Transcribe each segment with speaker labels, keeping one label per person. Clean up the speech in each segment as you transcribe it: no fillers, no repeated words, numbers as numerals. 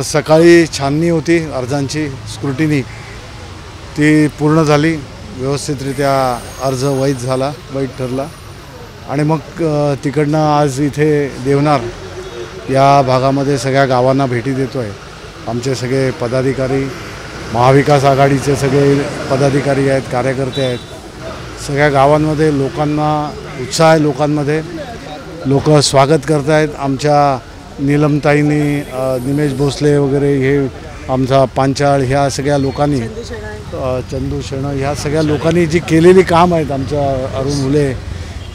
Speaker 1: सकाळी छाननी होती, अर्जांची स्क्रुटिनी ती पूर्ण झाली, व्यवस्थितरित्या अर्ज वैध ठरला आणि मग तिकडनं आज इथे देवनार या भागामध्ये सगळ्या गावांना भेटी देतोय। आमचे सगळे पदाधिकारी, महाविकास आघाडीचे सगळे पदाधिकारी आहेत, कार्यकर्ते आहेत, सगळ्या गावांमध्ये लोकांना उत्साह आहे, लोकांमध्ये लोक स्वागत करत आहेत। आमच्या नीलमताईंनी, निमेश भोसले वगैरे, हे आमचा पांचाळ, ह्या सगळ्या लोकांनी, चंदू शेण, ह्या सगळ्या लोकांनी जी केलेली काम आहेत, आमच्या अरुण हुले,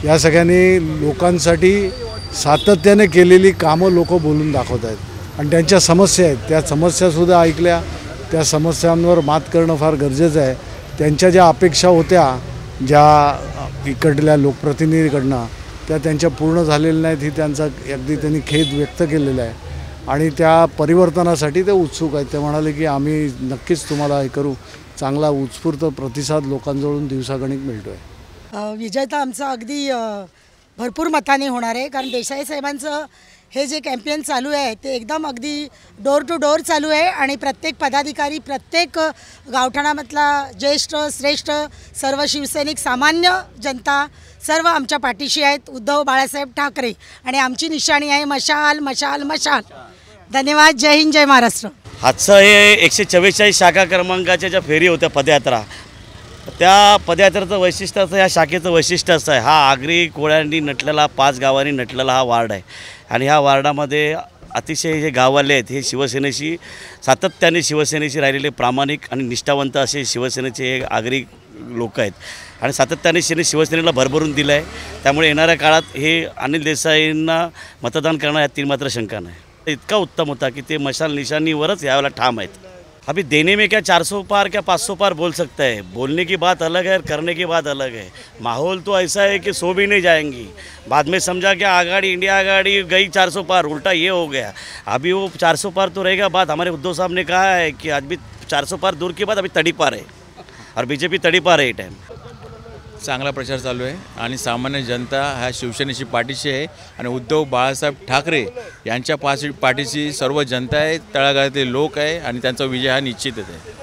Speaker 1: या सगळ्यांनी लोकांसाठी सातत्याने केलेली कामं लोक बोलून दाखवत आहेत आणि त्यांच्या समस्या आहेत, त्या समस्यासुद्धा ऐकल्या, त्या समस्यांवर मात करणं फार गरजेचं आहे। त्यांच्या ज्या अपेक्षा होत्या, ज्या इकडल्या लोकप्रतिनिधीकडनं, त्या त्यांच्या पूर्ण झालेल्या नाहीत, ही त्यांचा अगदी त्यांनी खेद व्यक्त केलेला आहे आणि त्या परिवर्तनासाठी ते उत्सुक आहेत। ते म्हणाले की आम्ही नक्कीच तुम्हाला हे करू। चांगला उत्स्फूर्त प्रतिसाद लोकांजवळून दिवसागणिक मिळतो आहे।
Speaker 2: विजय तर आमचा अगदी भरपूर मताने होणार आहे, कारण देसाई साहेबांचं हे जे कॅम्पेन चालू आहे ते एकदम अगदी डोर टू डोर चालू आहे आणि प्रत्येक पदाधिकारी, प्रत्येक गावठाणामधला ज्येष्ठ श्रेष्ठ सर्व शिवसैनिक, सामान्य जनता सर्व आमच्या पाठीशी आहेत। उद्धव बाळासाहेब ठाकरे आणि आमची निशाणी आहे मशाल मशाल मशाल। धन्यवाद। जय हिंद, जय महाराष्ट्र।
Speaker 3: आजचं हे 144 शाखा क्रमांकाच्या ज्या फेरी होत्या पदयात्रा, त्या पदयात्रेचं वैशिष्ट्य असं, या शाखेचं वैशिष्ट्य असं आहे, हा आगरी कोळ्यांनी नटलेला, 5 गावांनी नटलेला हा वार्ड आहे आणि ह्या वार्डामध्ये अतिशय जे गाववाले आहेत हे शिवसेनेशी सातत्याने शिवसेनेशी राहिलेले प्रामाणिक आणि निष्ठावंत असे शिवसेनेचे हे आगरी लोक आहेत आणि सातत्याने शिवसेनेला भरभरून दिलं आहे। त्यामुळे येणाऱ्या काळात हे अनिल देसाईंना मतदान करणं यात तीन मात्र शंका नाही। इतका उत्तम होता कि ते मशाल निशानीवरच यावेला ठाम आहेत। अभी देने में क्या 400 पार क्या 500 पार बोल सकता है, बोलने की बात अलग है और करने की बात अलग है। माहौल तो ऐसा है कि सो भी नहीं जाएंगी। बाद में समझा कि आघाड़ी, इंडिया आघाड़ी गई 400 पार, उल्टा ये हो गया। अभी वो 400 पार तो रहेगा बात। हमारे उद्धव साहब ने कहा है कि आज भी 400 पार दूर की बात, अभी तड़ी पार है और बीजेपी तड़ी पार है। ये टाइम
Speaker 4: चांगला प्रचार चालू आहे आणि सामान्य जनता ह्या शिवसेनेची पाठीशी आहे आणि उद्धव बाळासाहेब ठाकरे यांच्या पाठीशी सर्व जनता आहे, तळागाळातील लोक आहे आणि त्यांचा विजय हा निश्चितच आहे।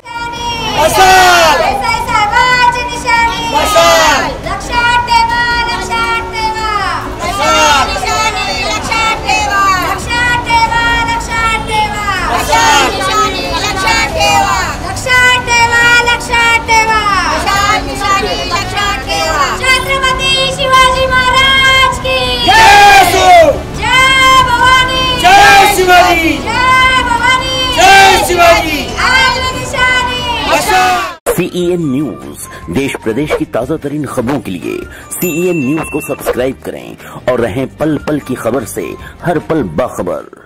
Speaker 5: CEN न्यूज, देश प्रदेश की ताज़ा तरीन खबरों के लिए CEN न्यूज को सब्सक्राइब करें और रहें पल पल की खबर से हर पल बाखबर।